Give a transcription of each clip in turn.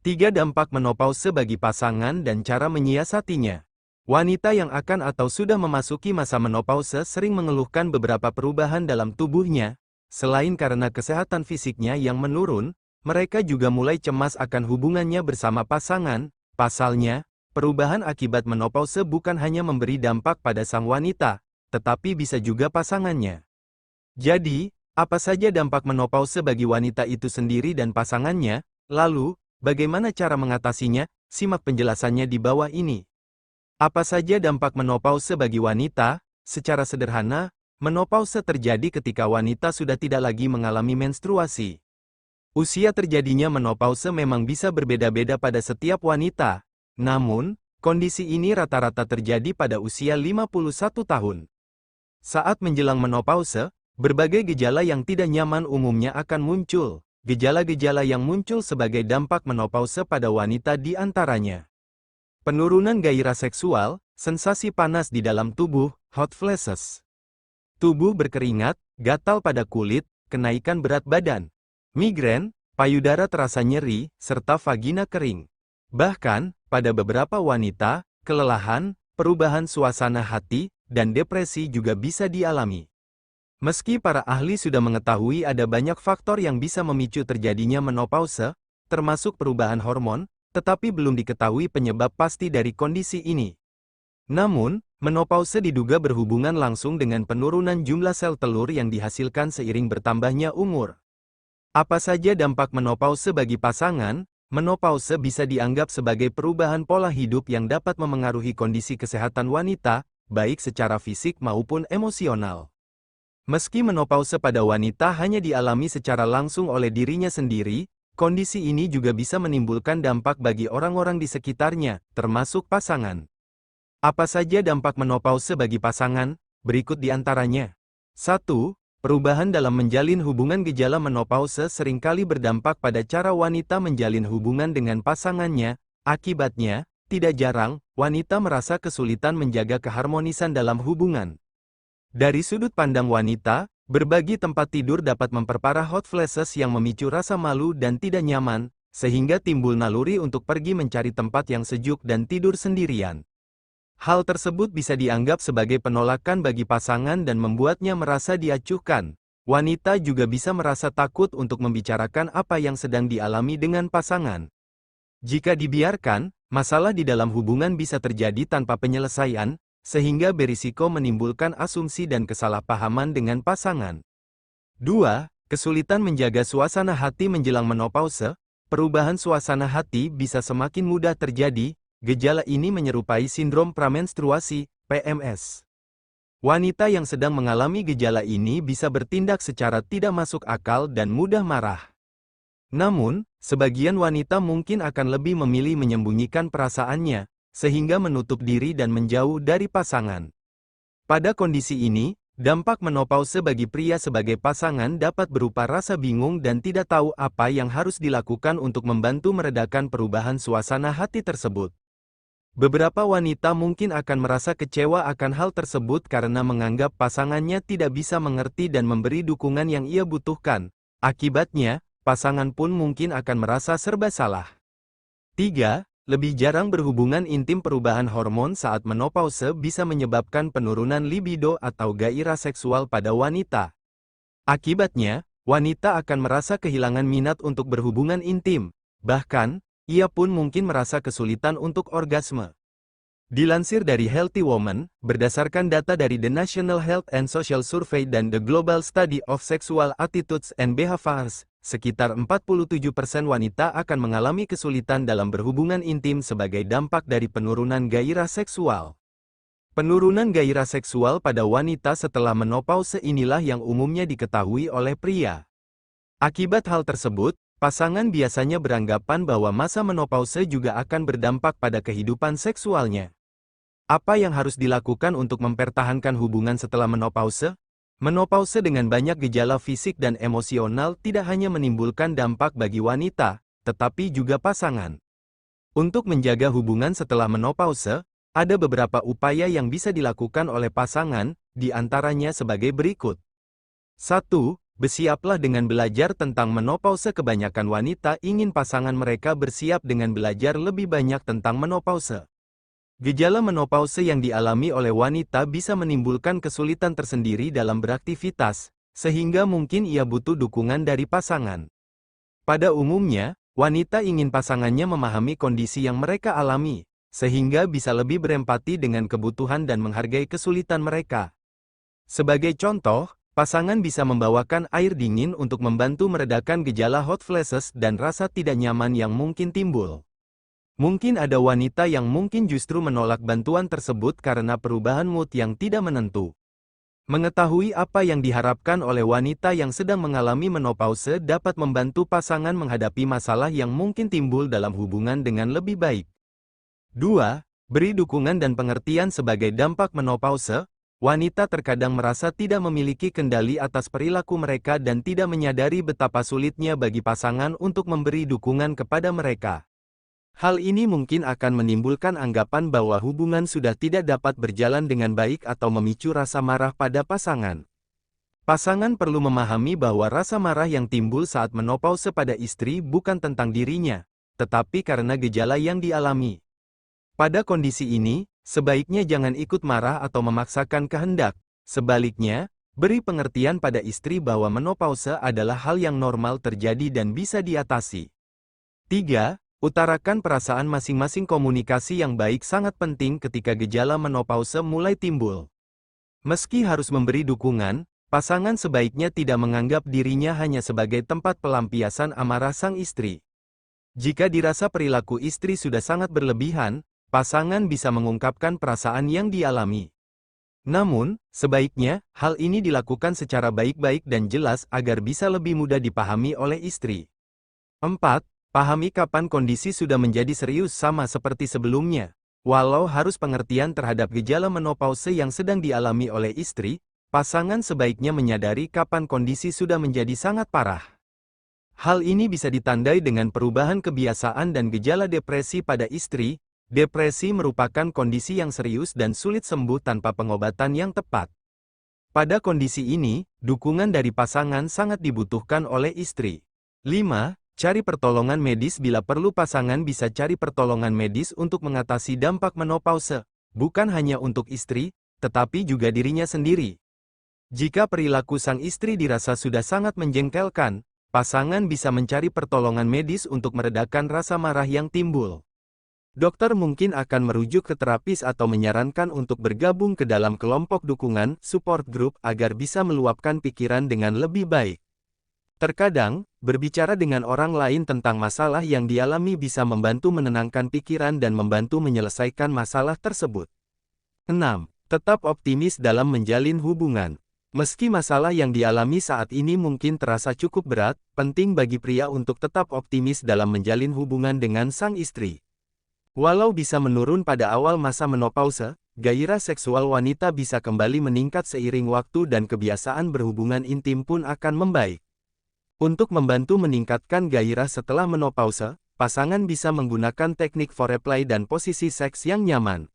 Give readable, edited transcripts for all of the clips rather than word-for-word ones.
3 dampak menopause bagi pasangan dan cara menyiasatinya. Wanita yang akan atau sudah memasuki masa menopause sering mengeluhkan beberapa perubahan dalam tubuhnya. Selain karena kesehatan fisiknya yang menurun, mereka juga mulai cemas akan hubungannya bersama pasangan. Pasalnya, perubahan akibat menopause bukan hanya memberi dampak pada sang wanita, tetapi bisa juga pasangannya. Jadi, apa saja dampak menopause bagi wanita itu sendiri dan pasangannya? Lalu, bagaimana cara mengatasinya? Simak penjelasannya di bawah ini. Apa saja dampak menopause bagi wanita? Secara sederhana, menopause terjadi ketika wanita sudah tidak lagi mengalami menstruasi. Usia terjadinya menopause memang bisa berbeda-beda pada setiap wanita. Namun, kondisi ini rata-rata terjadi pada usia 51 tahun. Saat menjelang menopause, berbagai gejala yang tidak nyaman umumnya akan muncul. Gejala-gejala yang muncul sebagai dampak menopause pada wanita di antaranya: penurunan gairah seksual, sensasi panas di dalam tubuh, hot flashes. Tubuh berkeringat, gatal pada kulit, kenaikan berat badan. Migrain, payudara terasa nyeri, serta vagina kering. Bahkan, pada beberapa wanita, kelelahan, perubahan suasana hati, dan depresi juga bisa dialami. Meski para ahli sudah mengetahui ada banyak faktor yang bisa memicu terjadinya menopause, termasuk perubahan hormon, tetapi belum diketahui penyebab pasti dari kondisi ini. Namun, menopause diduga berhubungan langsung dengan penurunan jumlah sel telur yang dihasilkan seiring bertambahnya umur. Apa saja dampak menopause bagi pasangan? Menopause bisa dianggap sebagai perubahan pola hidup yang dapat memengaruhi kondisi kesehatan wanita, baik secara fisik maupun emosional. Meski menopause pada wanita hanya dialami secara langsung oleh dirinya sendiri, kondisi ini juga bisa menimbulkan dampak bagi orang-orang di sekitarnya, termasuk pasangan. Apa saja dampak menopause bagi pasangan? Berikut di antaranya. 1. Perubahan dalam menjalin hubungan. Gejala menopause seringkali berdampak pada cara wanita menjalin hubungan dengan pasangannya. Akibatnya, tidak jarang, wanita merasa kesulitan menjaga keharmonisan dalam hubungan. Dari sudut pandang wanita, berbagi tempat tidur dapat memperparah hot flashes yang memicu rasa malu dan tidak nyaman, sehingga timbul naluri untuk pergi mencari tempat yang sejuk dan tidur sendirian. Hal tersebut bisa dianggap sebagai penolakan bagi pasangan dan membuatnya merasa diacuhkan. Wanita juga bisa merasa takut untuk membicarakan apa yang sedang dialami dengan pasangan. Jika dibiarkan, masalah di dalam hubungan bisa terjadi tanpa penyelesaian, sehingga berisiko menimbulkan asumsi dan kesalahpahaman dengan pasangan. 2. Kesulitan menjaga suasana hati menjelang menopause. Perubahan suasana hati bisa semakin mudah terjadi. Gejala ini menyerupai sindrom pramenstruasi, PMS. Wanita yang sedang mengalami gejala ini bisa bertindak secara tidak masuk akal dan mudah marah. Namun, sebagian wanita mungkin akan lebih memilih menyembunyikan perasaannya, sehingga menutup diri dan menjauh dari pasangan. Pada kondisi ini, dampak menopause bagi pria sebagai pasangan dapat berupa rasa bingung dan tidak tahu apa yang harus dilakukan untuk membantu meredakan perubahan suasana hati tersebut. Beberapa wanita mungkin akan merasa kecewa akan hal tersebut karena menganggap pasangannya tidak bisa mengerti dan memberi dukungan yang ia butuhkan. Akibatnya, pasangan pun mungkin akan merasa serba salah. 3. Lebih jarang berhubungan intim. Perubahan hormon saat menopause bisa menyebabkan penurunan libido atau gairah seksual pada wanita. Akibatnya, wanita akan merasa kehilangan minat untuk berhubungan intim. Bahkan, ia pun mungkin merasa kesulitan untuk orgasme. Dilansir dari Healthy Woman, berdasarkan data dari The National Health and Social Survey dan The Global Study of Sexual Attitudes and Behaviors, sekitar 47% wanita akan mengalami kesulitan dalam berhubungan intim sebagai dampak dari penurunan gairah seksual. Penurunan gairah seksual pada wanita setelah menopause inilah yang umumnya diketahui oleh pria. Akibat hal tersebut, pasangan biasanya beranggapan bahwa masa menopause juga akan berdampak pada kehidupan seksualnya. Apa yang harus dilakukan untuk mempertahankan hubungan setelah menopause? Menopause dengan banyak gejala fisik dan emosional tidak hanya menimbulkan dampak bagi wanita, tetapi juga pasangan. Untuk menjaga hubungan setelah menopause, ada beberapa upaya yang bisa dilakukan oleh pasangan, di antaranya sebagai berikut. 1. Bersiaplah dengan belajar tentang menopause. Kebanyakan wanita ingin pasangan mereka bersiap dengan belajar lebih banyak tentang menopause. Gejala menopause yang dialami oleh wanita bisa menimbulkan kesulitan tersendiri dalam beraktivitas, sehingga mungkin ia butuh dukungan dari pasangan. Pada umumnya, wanita ingin pasangannya memahami kondisi yang mereka alami, sehingga bisa lebih berempati dengan kebutuhan dan menghargai kesulitan mereka. Sebagai contoh, pasangan bisa membawakan air dingin untuk membantu meredakan gejala hot flashes dan rasa tidak nyaman yang mungkin timbul. Mungkin ada wanita yang mungkin justru menolak bantuan tersebut karena perubahan mood yang tidak menentu. Mengetahui apa yang diharapkan oleh wanita yang sedang mengalami menopause dapat membantu pasangan menghadapi masalah yang mungkin timbul dalam hubungan dengan lebih baik. 2. Beri dukungan dan pengertian. Sebagai dampak menopause, wanita terkadang merasa tidak memiliki kendali atas perilaku mereka dan tidak menyadari betapa sulitnya bagi pasangan untuk memberi dukungan kepada mereka. Hal ini mungkin akan menimbulkan anggapan bahwa hubungan sudah tidak dapat berjalan dengan baik atau memicu rasa marah pada pasangan. Pasangan perlu memahami bahwa rasa marah yang timbul saat menopause pada istri bukan tentang dirinya, tetapi karena gejala yang dialami. Pada kondisi ini, sebaiknya jangan ikut marah atau memaksakan kehendak. Sebaliknya, beri pengertian pada istri bahwa menopause adalah hal yang normal terjadi dan bisa diatasi. 3. Utarakan perasaan masing-masing. Komunikasi yang baik sangat penting ketika gejala menopause mulai timbul. Meski harus memberi dukungan, pasangan sebaiknya tidak menganggap dirinya hanya sebagai tempat pelampiasan amarah sang istri. Jika dirasa perilaku istri sudah sangat berlebihan, pasangan bisa mengungkapkan perasaan yang dialami. Namun, sebaiknya, hal ini dilakukan secara baik-baik dan jelas agar bisa lebih mudah dipahami oleh istri. 4. Pahami kapan kondisi sudah menjadi serius. Sama seperti sebelumnya. Walau harus pengertian terhadap gejala menopause yang sedang dialami oleh istri, pasangan sebaiknya menyadari kapan kondisi sudah menjadi sangat parah. Hal ini bisa ditandai dengan perubahan kebiasaan dan gejala depresi pada istri. Depresi merupakan kondisi yang serius dan sulit sembuh tanpa pengobatan yang tepat. Pada kondisi ini, dukungan dari pasangan sangat dibutuhkan oleh istri. 5. Cari pertolongan medis. Bila perlu, pasangan bisa cari pertolongan medis untuk mengatasi dampak menopause, bukan hanya untuk istri, tetapi juga dirinya sendiri. Jika perilaku sang istri dirasa sudah sangat menjengkelkan, pasangan bisa mencari pertolongan medis untuk meredakan rasa marah yang timbul. Dokter mungkin akan merujuk ke terapis atau menyarankan untuk bergabung ke dalam kelompok dukungan, support group, agar bisa meluapkan pikiran dengan lebih baik. Terkadang, berbicara dengan orang lain tentang masalah yang dialami bisa membantu menenangkan pikiran dan membantu menyelesaikan masalah tersebut. 6. Tetap optimis dalam menjalin hubungan. Meski masalah yang dialami saat ini mungkin terasa cukup berat, penting bagi pria untuk tetap optimis dalam menjalin hubungan dengan sang istri. Walau bisa menurun pada awal masa menopause, gairah seksual wanita bisa kembali meningkat seiring waktu dan kebiasaan berhubungan intim pun akan membaik. Untuk membantu meningkatkan gairah setelah menopause, pasangan bisa menggunakan teknik foreplay dan posisi seks yang nyaman.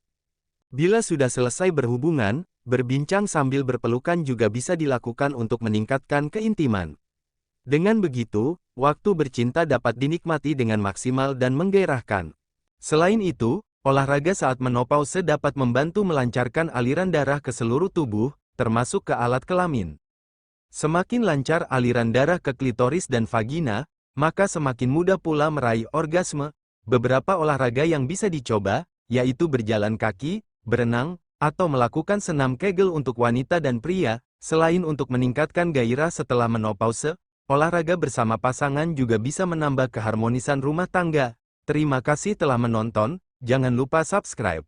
Bila sudah selesai berhubungan, berbincang sambil berpelukan juga bisa dilakukan untuk meningkatkan keintiman. Dengan begitu, waktu bercinta dapat dinikmati dengan maksimal dan menggairahkan. Selain itu, olahraga saat menopause dapat membantu melancarkan aliran darah ke seluruh tubuh, termasuk ke alat kelamin. Semakin lancar aliran darah ke klitoris dan vagina, maka semakin mudah pula meraih orgasme. Beberapa olahraga yang bisa dicoba, yaitu berjalan kaki, berenang, atau melakukan senam Kegel untuk wanita dan pria. Selain untuk meningkatkan gairah setelah menopause, olahraga bersama pasangan juga bisa menambah keharmonisan rumah tangga. Terima kasih telah menonton, jangan lupa subscribe.